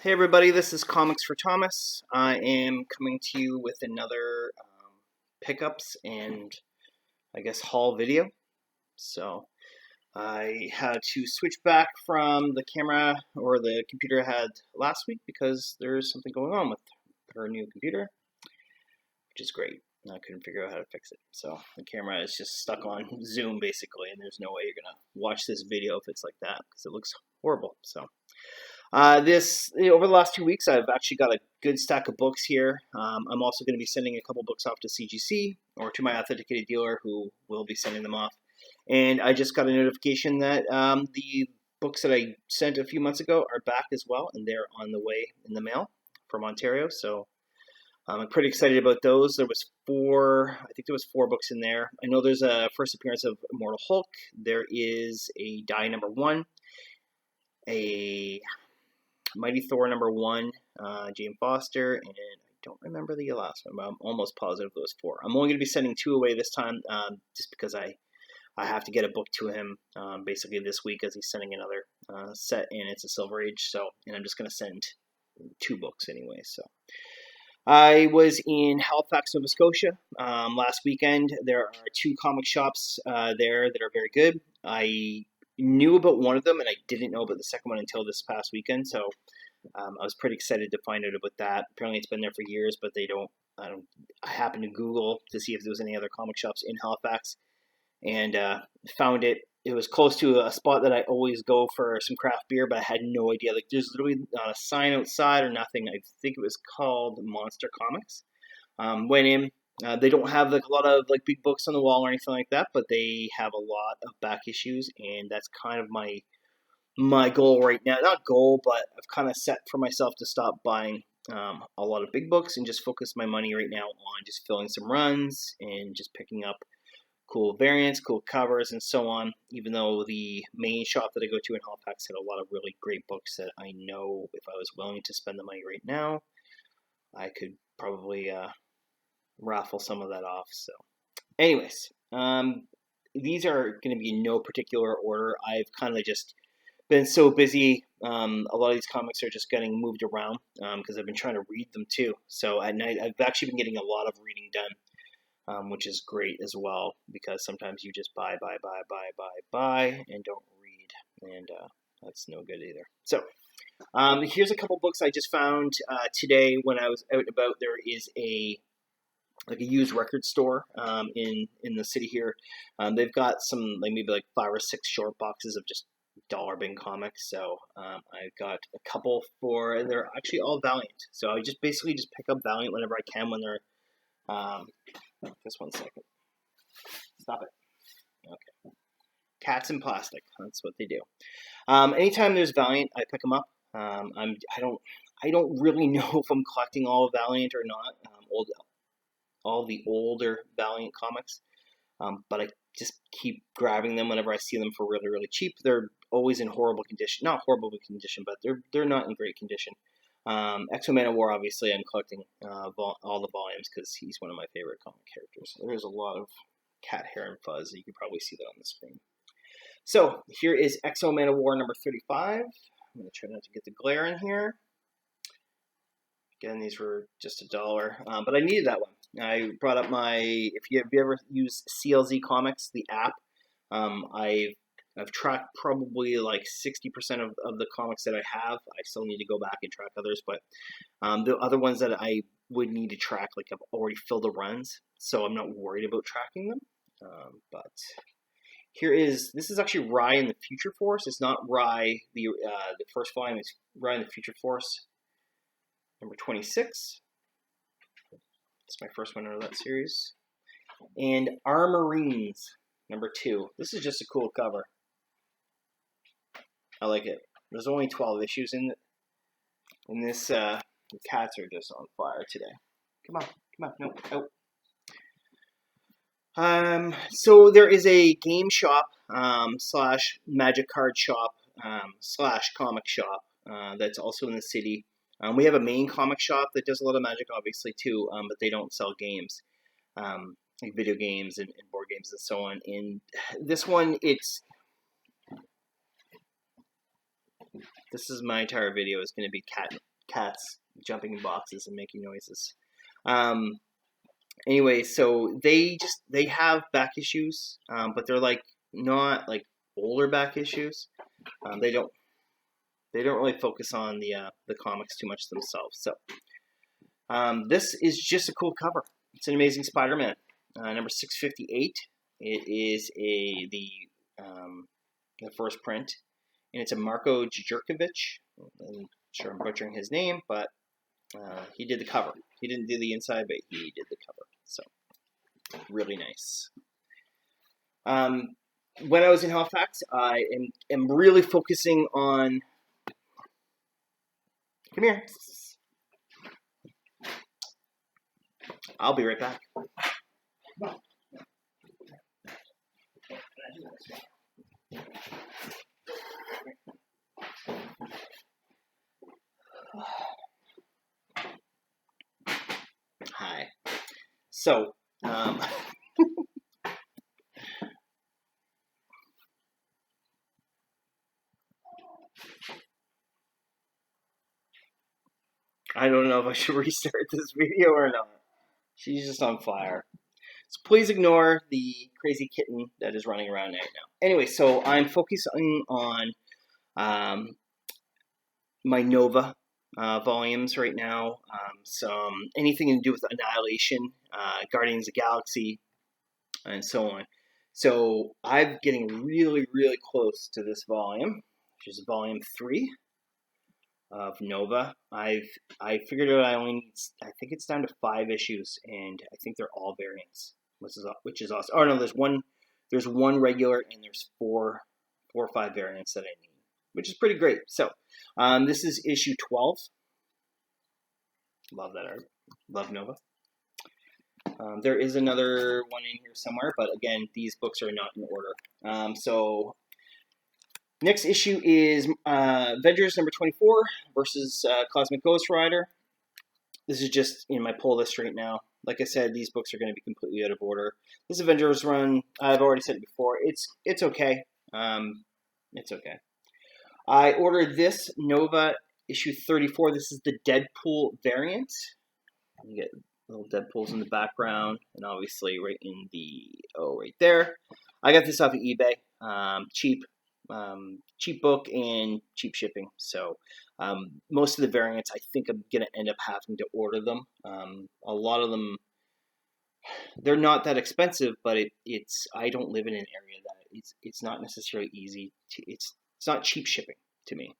Hey everybody, this is Comics for Thomas. I am coming to you with another pickups and I guess haul video. So I had to switch back from the camera or the computer I had last week because there's something going on with her new computer, which is great. I couldn't figure out how to fix it. So the camera is just stuck on Zoom basically, and there's no way you're gonna watch this video if it's like that because it looks horrible. So over the last 2 weeks, I've actually got a good stack of books here. I'm also going to be sending a couple books off to CGC or to my authenticated dealer, who will be sending them off. And I just got a notification that the books that I sent a few months ago are back as well, and they're on the way in the mail from Ontario. So I'm pretty excited about those. I think there was four books in there. I know there's a first appearance of Immortal Hulk. There is a Die #1, a Mighty Thor #1, Jane Foster, and I don't remember the last one, but I'm almost positive those four. I'm only going to be sending two away this time, just because I have to get a book to him basically this week, as he's sending another set, and it's a Silver Age. And I'm just going to send two books anyway. So I was in Halifax, Nova Scotia last weekend. There are two comic shops there that are very good. I knew about one of them, and I didn't know about the second one until this past weekend. So I was pretty excited to find out about that. Apparently, it's been there for years, but I happened to Google to see if there was any other comic shops in Halifax, and found it. It was close to a spot that I always go for some craft beer, but I had no idea. Like, there's literally not a sign outside or nothing. I think it was called Monster Comics. Went in. They don't have like a lot of like big books on the wall or anything like that, but they have a lot of back issues, and that's kind of my goal right now. Not goal, but I've kind of set for myself to stop buying a lot of big books and just focus my money right now on just filling some runs and just picking up cool variants, cool covers, and so on. Even though the main shop that I go to in Halifax had a lot of really great books that I know if I was willing to spend the money right now, I could probably raffle some of that off. So, anyways, these are going to be in no particular order. I've kind of just been so busy. A lot of these comics are just getting moved around because I've been trying to read them too. So at night, I've actually been getting a lot of reading done, which is great as well, because sometimes you just buy, and don't read, and that's no good either. So here's a couple books I just found today when I was out and about. There is a used record store in the city here. They've got some maybe 5 or 6 short boxes of just dollar bin comics. So I got a couple and they're actually all Valiant. So I just basically pick up Valiant whenever I can when they're just one second. Stop it. Okay. Cats in plastic. That's what they do. Anytime there's Valiant, I pick them up. I don't really know if I'm collecting all of Valiant or not. All the older Valiant comics, but I just keep grabbing them whenever I see them for really, really cheap. They're always in horrible condition. Not horrible condition, but they're not in great condition. X-Men of War, obviously, I'm collecting all the volumes because he's one of my favorite comic characters. There's a lot of cat hair and fuzz. You can probably see that on the screen. So here is X-Men of War number 35. I'm going to try not to get the glare in here. Again, these were just $1, but I needed that one. I brought up if you ever used CLZ Comics, the app, I've tracked probably 60% of the comics that I have. I still need to go back and track others, but the other ones that I would need to track, I've already filled the runs, so I'm not worried about tracking them. But this is actually Rye in the Future Force. It's not Rye, the first volume, it's Rye in the Future Force, number 26. It's my first one out of that series. And Armorines, number 2. This is just a cool cover. I like it. There's only 12 issues in it. And this, the cats are just on fire today. Come on, no, out. So there is a game shop / magic card shop / comic shop that's also in the city. We have a main comic shop that does a lot of magic, obviously, too, but they don't sell games, like video games and board games and so on. And this one, This is my entire video is going to be cats jumping in boxes and making noises. Anyway, so they have back issues, but they're like not like older back issues. They don't really focus on the comics too much themselves. So this is just a cool cover. It's an Amazing Spider-Man, number 658. It is the first print, and it's a Marko Jerkovic. I'm sure I'm butchering his name, but he did the cover. He didn't do the inside, but he did the cover. So really nice. When I was in Halifax, I am really focusing on. Come here. I'll be right back. Hi. So, I don't know if I should restart this video or not. She's just on fire. So please ignore the crazy kitten that is running around right now. Anyway, so I'm focusing on my Nova volumes right now. Anything to do with Annihilation, Guardians of the Galaxy, and so on. So I'm getting really, really close to this volume, which is volume 3 of Nova. I figured out I think it's down to 5 issues, and I think they're all variants, which is awesome. Oh no, there's one regular, and there's 4 or 5 variants that I need, which is pretty great. So this is issue 12. Love that art. Love Nova. There is another one in here somewhere, but again, these books are not in order. So next issue is Avengers number 24 versus Cosmic Ghost Rider. This is just in my pull list right now. Like I said, these books are going to be completely out of order. This Avengers run, I've already said it before, it's okay. It's okay. I ordered this Nova issue 34. This is the Deadpool variant. You get little Deadpools in the background, and obviously right there. I got this off of eBay. Cheap book and cheap shipping. So most of the variants, I think I'm gonna end up having to order them. A lot of them, they're not that expensive, but it's I don't live in an area that it's not necessarily easy to. It's not cheap shipping to me.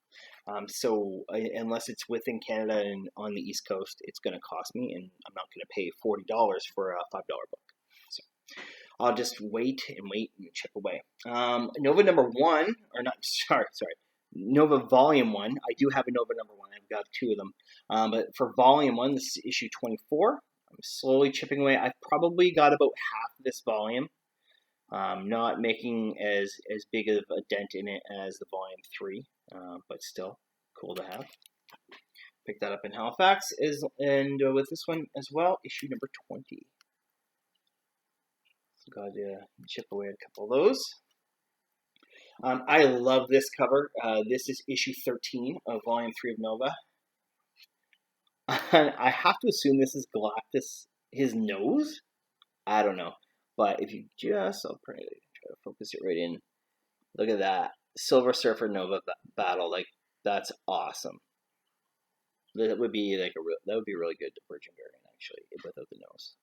So unless it's within Canada and on the East Coast, it's going to cost me, and I'm not going to pay $40 for a $5 book. So I'll just wait and chip away. Nova number 1, or not? Sorry. Nova volume 1. I do have a Nova number 1. I've got 2 of them. But for volume 1, this is issue 24. I'm slowly chipping away. I've probably got about half this volume. Not making as big of a dent in it as the volume 3, but still cool to have. Picked that up in Halifax, and with this one as well, issue number 20. So got to chip away a couple of those. I love this cover. This is issue 13 of volume 3 of Nova. I have to assume this is Galactus, his nose? I don't know. But if you I'll try to focus it right in. Look at that. Silver Surfer Nova battle. Like, that's awesome. That would be like that would be really good to Virgin variant, actually, without the nose.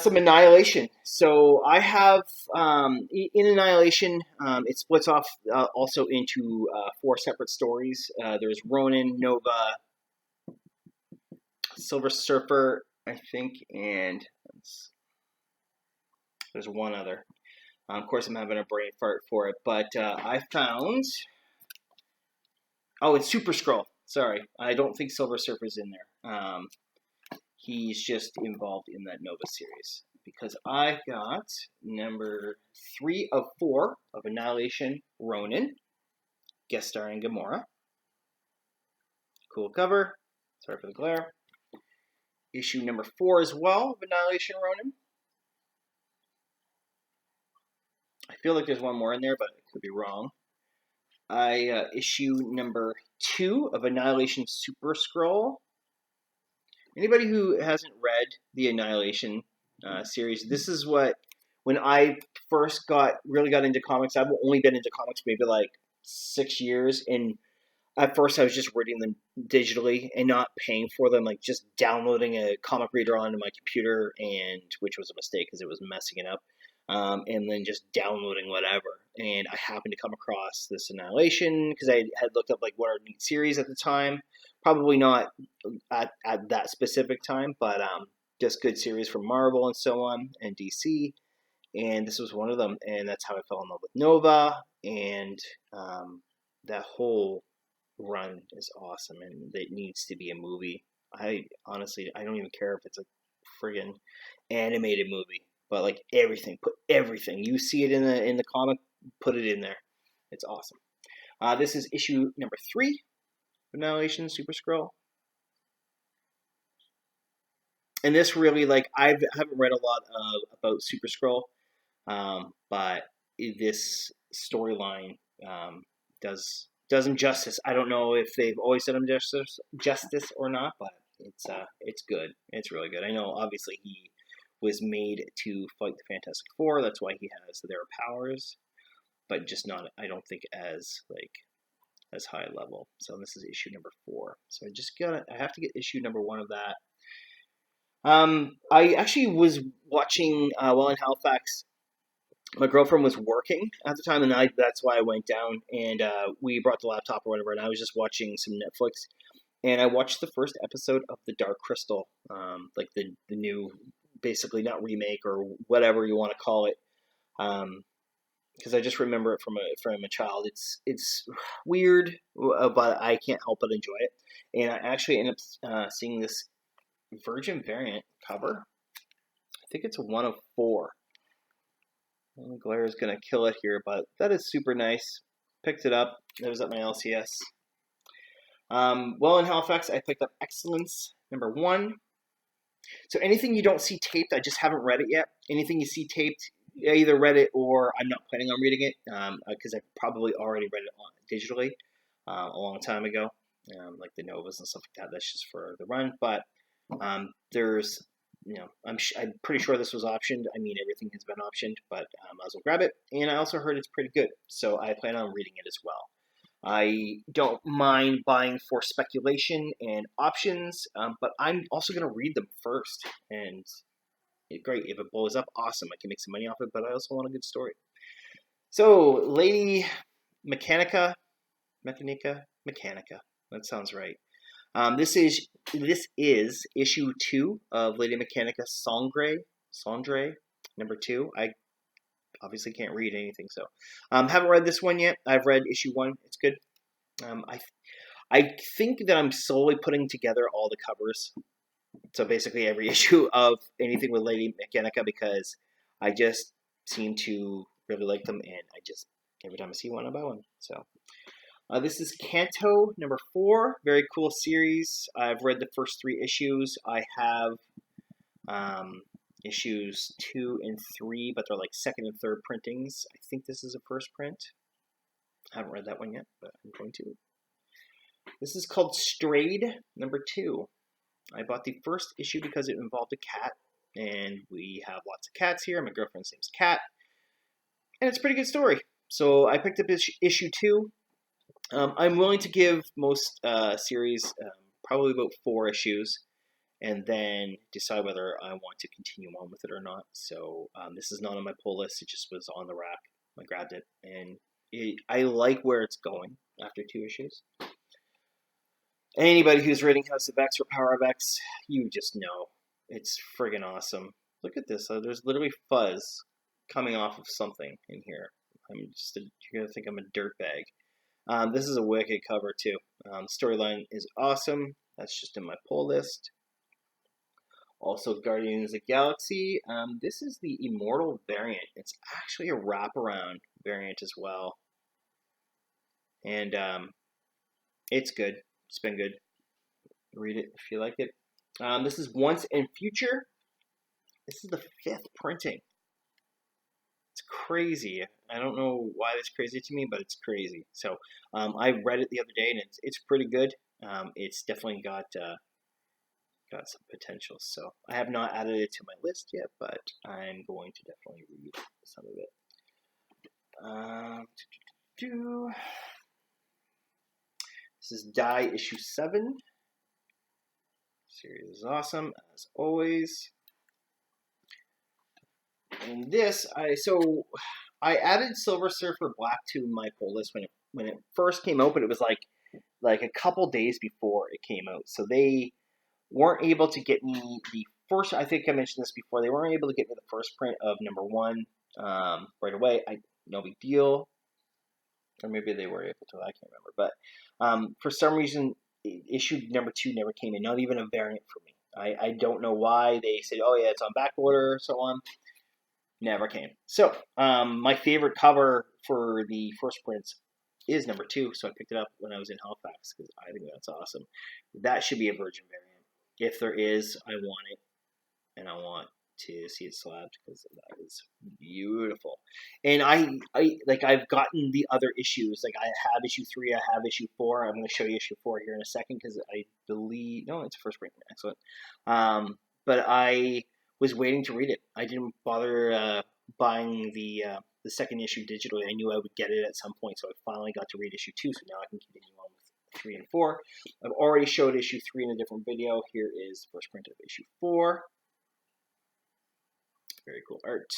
Some Annihilation. So I have in Annihilation, it splits off also into 4 separate stories. There's Ronin, Nova, Silver Surfer, I think, and there's one other. Of course, I'm having a brain fart for it, but I found. Oh, it's Super Skrull. Sorry, I don't think Silver Surfer's in there. He's just involved in that Nova series because I got number 3 of 4 of Annihilation Ronin, guest starring Gamora. Cool cover. Sorry for the glare. Issue number 4 as well of Annihilation Ronin. I feel like there's one more in there, but I could be wrong. issue number 2 of Annihilation Super Scroll. Anybody who hasn't read the Annihilation series, this is what, when I first really got into comics, I've only been into comics maybe like 6 years, and at first I was just reading them digitally and not paying for them, like just downloading a comic reader onto my computer, and which was a mistake because it was messing it up, and then just downloading whatever. And I happened to come across this Annihilation because I had looked up like what are neat series at the time. Probably not at that specific time, but just good series from Marvel and so on and DC. And this was one of them, and that's how I fell in love with Nova, and that whole run is awesome, and it needs to be a movie. I honestly, I don't even care if it's a friggin' animated movie, but like everything, put everything. You see it in the comic, put it in there. It's awesome. This is issue number 3, Annihilation Super Scroll. And this really, like, I haven't read a lot about Super Scroll, but this storyline does him justice. I don't know if they've always done him justice or not, but it's good. It's really good. I know obviously he was made to fight the Fantastic Four. That's why he has their powers, but just not, I don't think, as high level. So this is issue number 4. So I have to get issue number 1 of that. I actually was watching while in Halifax. My girlfriend was working at the time, and that's why I went down, and we brought the laptop or whatever, and I was just watching some Netflix, and I watched the first episode of The Dark Crystal, like the new, basically not remake or whatever you want to call it, because I just remember it from a child. It's weird, but I can't help but enjoy it, and I actually ended up seeing this Virgin variant cover. I think it's a 1 of 4. The glare is going to kill it here, but that is super nice. Picked it up. It was at my LCS. Well, in Halifax, I picked up Excellence, number 1. So anything you don't see taped, I just haven't read it yet. Anything you see taped, I either read it or I'm not planning on reading it, because I probably already read it digitally a long time ago, like the Novas and stuff like that. That's just for the run. But there's... I'm pretty sure this was optioned. I mean, everything has been optioned, but I might as well grab it. And I also heard it's pretty good, so I plan on reading it as well. I don't mind buying for speculation and options, but I'm also going to read them first. And great, if it blows up, awesome. I can make some money off it, but I also want a good story. So, Lady Mechanica. That sounds right. This is issue 2 of Lady Mechanica Sangre, number 2. I obviously can't read anything, so haven't read this one yet. I've read issue 1. It's good. I think that I'm slowly putting together all the covers, so basically every issue of anything with Lady Mechanica, because I just seem to really like them, and I just every time I see one, I buy one. So. This is Kanto number 4. Very cool series. I've read the first 3 issues. I have issues 2 and 3, but they're like second and third printings. I think this is a first print. I haven't read that one yet, but I'm going to. This is called Strayed number 2. I bought the first issue because it involved a cat, and we have lots of cats here. My girlfriend's name's Cat, and it's a pretty good story. So I picked up issue 2. I'm willing to give most series probably about 4 issues, and then decide whether I want to continue on with it or not. So this is not on my pull list. It just was on the rack. I grabbed it, and I like where it's going after 2 issues. Anybody who's reading House of X or Power of X, you just know. It's friggin' awesome. Look at this. There's literally fuzz coming off of something in here. You're going to think I'm a dirtbag. This is a wicked cover, too. Storyline is awesome. That's just in my pull list. Also, Guardians of the Galaxy. This is the Immortal variant. It's actually a wraparound variant as well. And it's good. It's been good. Read it if you like it. This is Once and Future. This is the 5th printing. It's crazy. I don't know why that's crazy to me, but it's crazy. So I read it the other day, and it's pretty good. It's definitely got some potential. So I have not added it to my list yet, but I'm going to definitely read some of it. This is Die issue 7. Series is awesome as always. And this, I added Silver Surfer Black to my pull list when it first came out, but it was like a couple days before it came out. So they weren't able to get me the first. I think I mentioned this before. They weren't able to get me the first print of number 1 right away. No big deal, or maybe they were able to. I can't remember. But for some reason, issue number 2 never came in. Not even a variant for me. I don't know why. They said, "Oh yeah, it's on back order," so on. Never came. So my favorite cover for the first prints is number 2, so I picked it up when I was in Halifax because I think that's awesome. That should be a Virgin variant. If there is, I want it, and I want to see it slabbed because that is beautiful. And I've gotten the other issues. Like I have issue 3, I have issue 4. I'm going to show you issue 4 here in a second because I believe it's a first print. Excellent. But I was waiting to read it. I didn't bother buying the second issue digitally. I knew I would get it at some point, so I finally got to read issue 2. So now I can continue on with 3 and 4. I've already showed issue 3 in a different video. Here is the first print of issue 4. Very cool art.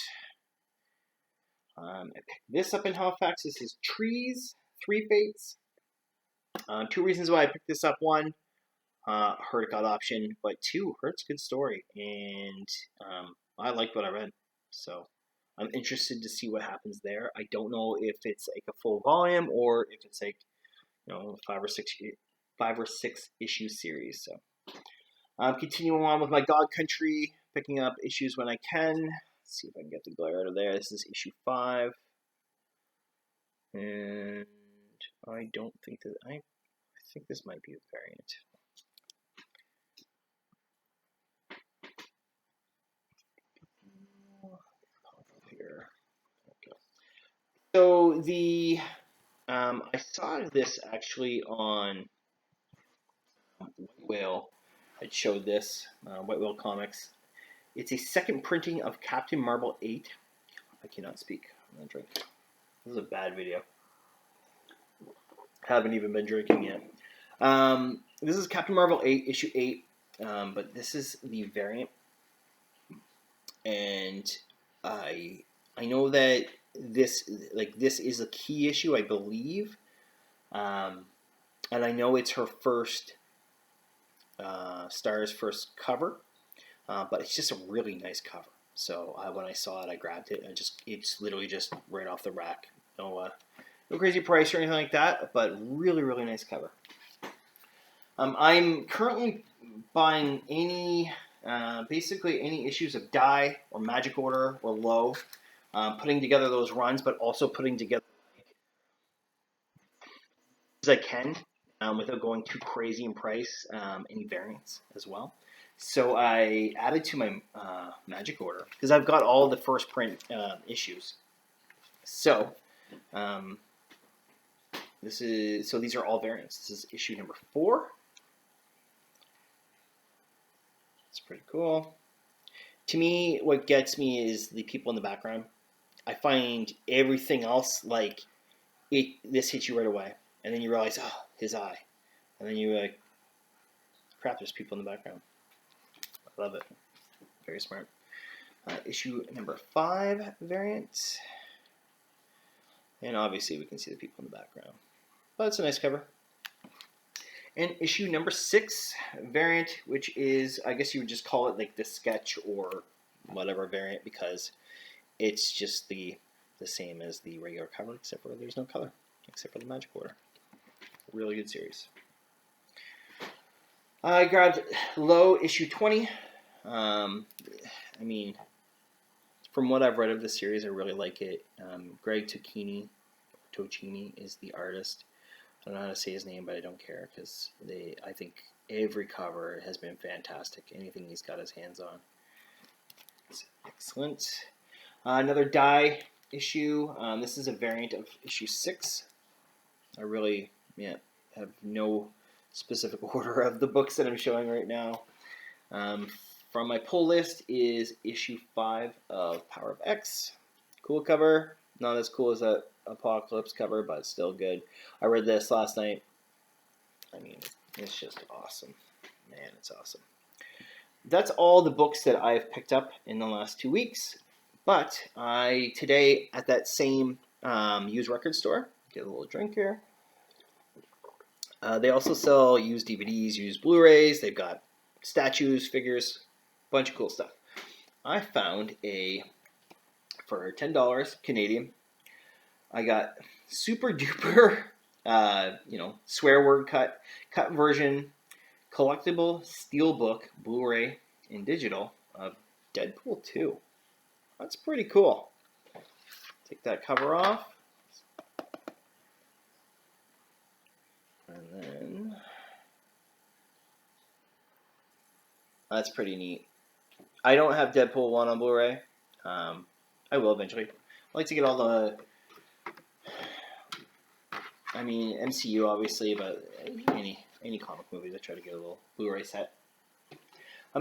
I picked this up in Halifax. This is Trees, 3 Fates. 2 reasons why I picked this up. 1, heard it got option, but 2, heard's a good story, and I liked what I read, so I'm interested to see what happens there. I don't know if it's like a full volume or if it's like 5 or 6 issue series. So continuing on with my God Country, picking up issues when I can. Let's see if I can get the glare out of there. This is issue 5, and I don't think that I think this might be a variant. Here. Okay. So I saw this actually on White Whale. I showed this White Whale Comics. It's a second printing of Captain Marvel 8. I cannot speak. I'm gonna drink. This is a bad video. Haven't even been drinking yet. This is Captain Marvel 8, issue 8, but this is the variant, and I know that this is a key issue, I believe, and I know it's her first Star's first cover, but it's just a really nice cover. So when I saw it, I grabbed it, and it's literally just right off the rack. No crazy price or anything like that, but really, really nice cover. I'm currently buying basically any issues of Die or Magic Order or Low, putting together those runs, but also putting together as I can without going too crazy in price, any variants as well. So I added to my Magic Order because I've got all the first print issues. So these are all variants. This is issue number 4. It's pretty cool. To me, what gets me is the people in the background. I find everything else this hits you right away, and then you realize, oh, his eye, and then you're like, crap, there's people in the background. I love it. Very smart. Issue number 5 variant, and obviously we can see the people in the background, but it's a nice cover. And issue number 6 variant, which is, I guess you would just call it like the sketch or whatever variant, because it's just the same as the regular cover, except for there's no color, except for the Magic Order. Really good series. I grabbed Low issue 20. I mean, from what I've read of the series, I really like it. Greg Tocchini is the artist. I don't know how to say his name, but I don't care because I think every cover has been fantastic. Anything he's got his hands on. It's excellent. Another Die issue. This is a variant of issue 6. I really have no specific order of the books that I'm showing right now. From my pull list is issue 5 of Power of X. Cool cover. Not as cool as that Apocalypse cover, but still good. I read this last night. I mean, it's just awesome. Man, it's awesome. That's all the books that I've picked up in the last 2 weeks. But today at that same used record store, get a little drink here. They also sell used DVDs, used Blu-rays. They've got statues, figures, bunch of cool stuff. I found for $10 Canadian, I got super duper, swear word cut version, collectible steelbook Blu-ray and digital of Deadpool 2. That's pretty cool. Take that cover off. And then that's pretty neat. I don't have Deadpool 1 on Blu-ray. I will eventually. I like to get all the, MCU obviously, but any comic movies, I try to get a little Blu-ray set.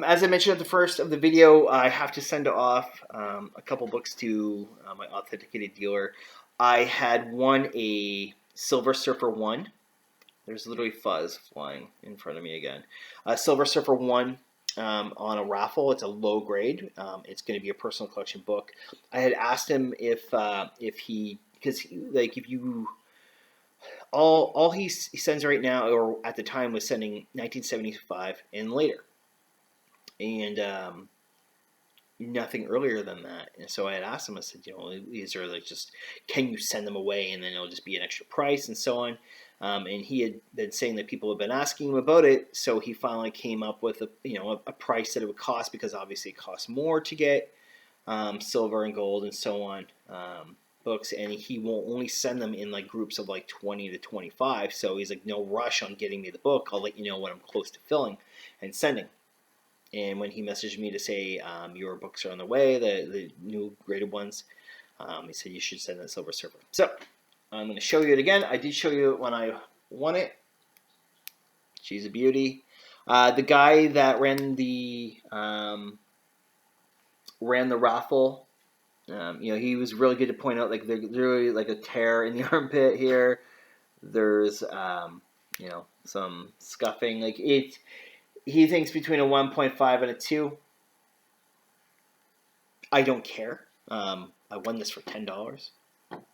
As I mentioned at the first of the video, I have to send off a couple books to my authenticated dealer. I had won a Silver Surfer 1. There's literally fuzz flying in front of me again. Silver Surfer 1 on a raffle. It's a low grade. It's going to be a personal collection book. I had asked him if he all he sends right now, or at the time was sending 1975 and later, and nothing earlier than that. And so I had asked him, I said, these are can you send them away, and then it'll just be an extra price and so on. And he had been saying that people have been asking him about it, so he finally came up with a price that it would cost, because obviously it costs more to get silver and gold and so on books, and he will only send them in groups of 20 to 25. So he's no rush on getting me the book. I'll let you know when I'm close to filling and sending. And when he messaged me to say your books are on the way, the new graded ones, he said you should send that Silver Surfer. So I'm going to show you it again. I did show you it when I won it. She's a beauty. The guy that ran the raffle, he was really good to point out there's really a tear in the armpit here. There's some scuffing. He thinks between a 1.5 and a 2. I don't care. I won this for $10.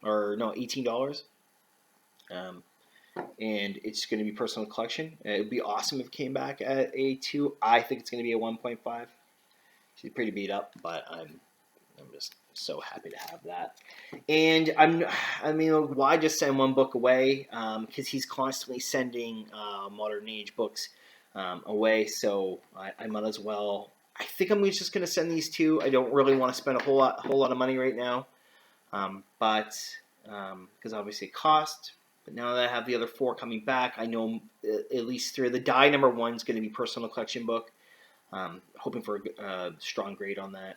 Or no, $18. And it's going to be personal collection. It would be awesome if it came back at a 2. I think it's going to be a 1.5. She's pretty beat up, but I'm just so happy to have that. And why just send one book away? Because he's constantly sending modern age books away, so I might as well. I think I'm just going to send these 2. I don't really want to spend a whole lot of money right now. But because obviously it cost. But now that I have the other 4 coming back, I know at least 3. The die number 1 is going to be personal collection book. Hoping for a strong grade on that,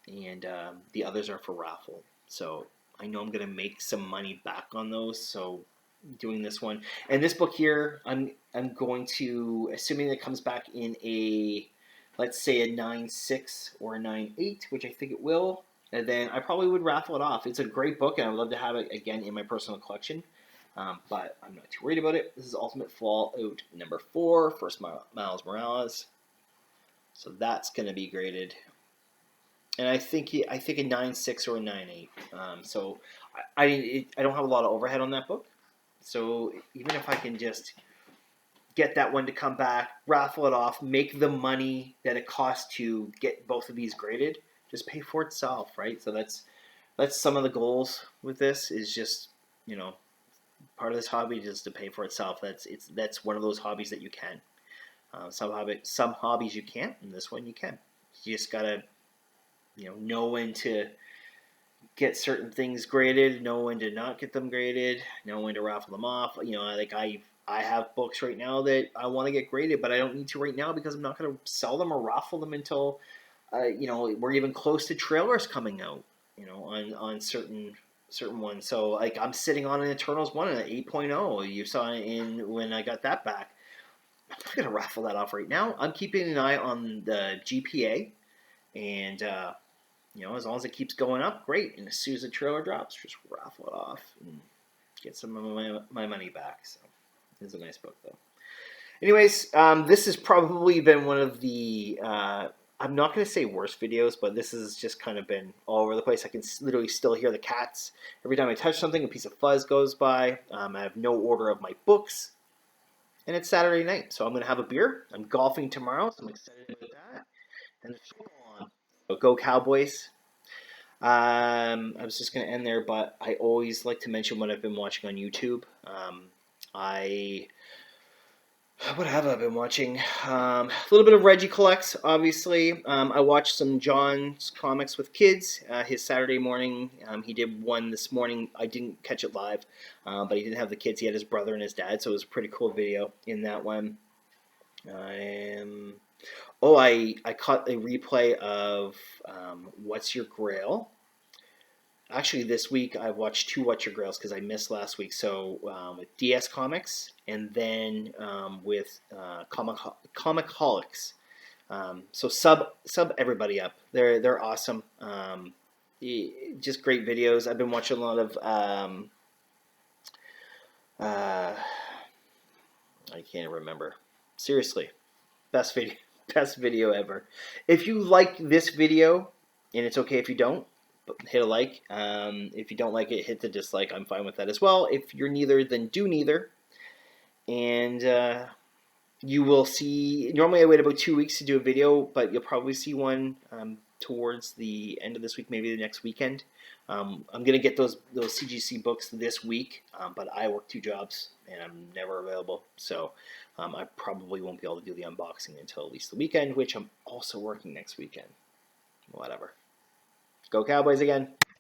and the others are for raffle. So I know I'm going to make some money back on those. So doing this one and this book here, I'm going to, assuming it comes back in a, let's say a 9.6 or a 9.8, which I think it will. And then I probably would raffle it off. It's a great book, and I would love to have it again in my personal collection. But I'm not too worried about it. This is Ultimate Fallout number 4, first Miles Morales. So that's going to be graded. And I think a 9.6 or a 9.8. So I don't have a lot of overhead on that book. So even if I can just get that one to come back, raffle it off, make the money that it costs to get both of these graded, just pay for itself, right? So that's some of the goals with this, is just, part of this hobby is to pay for itself. That's one of those hobbies that you can. Some hobbies you can't, and this one you can. You just gotta, know when to get certain things graded, know when to not get them graded, know when to raffle them off. I have books right now that I want to get graded, but I don't need to right now because I'm not going to sell them or raffle them until, we're even close to trailers coming out. on certain ones. So like I'm sitting on an Eternals 1 and an 8.0. You saw it in when I got that back. I'm not gonna raffle that off right now. I'm keeping an eye on the GPA, and as long as it keeps going up, great. And as soon as the trailer drops, just raffle it off and get some of my money back. So it's a nice book though. Anyways, this has probably been one of the I'm not going to say worst videos, but this has just kind of been all over the place. I can literally still hear the cats. Every time I touch something, a piece of fuzz goes by. I have no order of my books. And it's Saturday night, so I'm going to have a beer. I'm golfing tomorrow, so I'm excited about that. And the football on. So go Cowboys. I was just going to end there, but I always like to mention what I've been watching on YouTube. What have I been watching? A little bit of Reggie Collects, obviously. I watched some John's Comics with Kids, his Saturday morning. He did one this morning. I didn't catch it live, but he didn't have the kids. He had his brother and his dad, so it was a pretty cool video in that one. I caught a replay of What's Your Grail? Actually, this week I've watched 2 Watch Your Grails because I missed last week. So with DS Comics and then with Comicholics. So sub everybody up. They're awesome. Just great videos. I've been watching a lot of I can't remember. Seriously, best video ever. If you like this video, and it's okay if you don't, hit a like. If you don't like it, hit the dislike. I'm fine with that as well. If you're neither, then do neither. And you will see, normally I wait about 2 weeks to do a video, but you'll probably see one towards the end of this week, maybe the next weekend. I'm going to get those CGC books this week, but I work 2 jobs and I'm never available. So I probably won't be able to do the unboxing until at least the weekend, which I'm also working next weekend. Whatever. Go Cowboys again.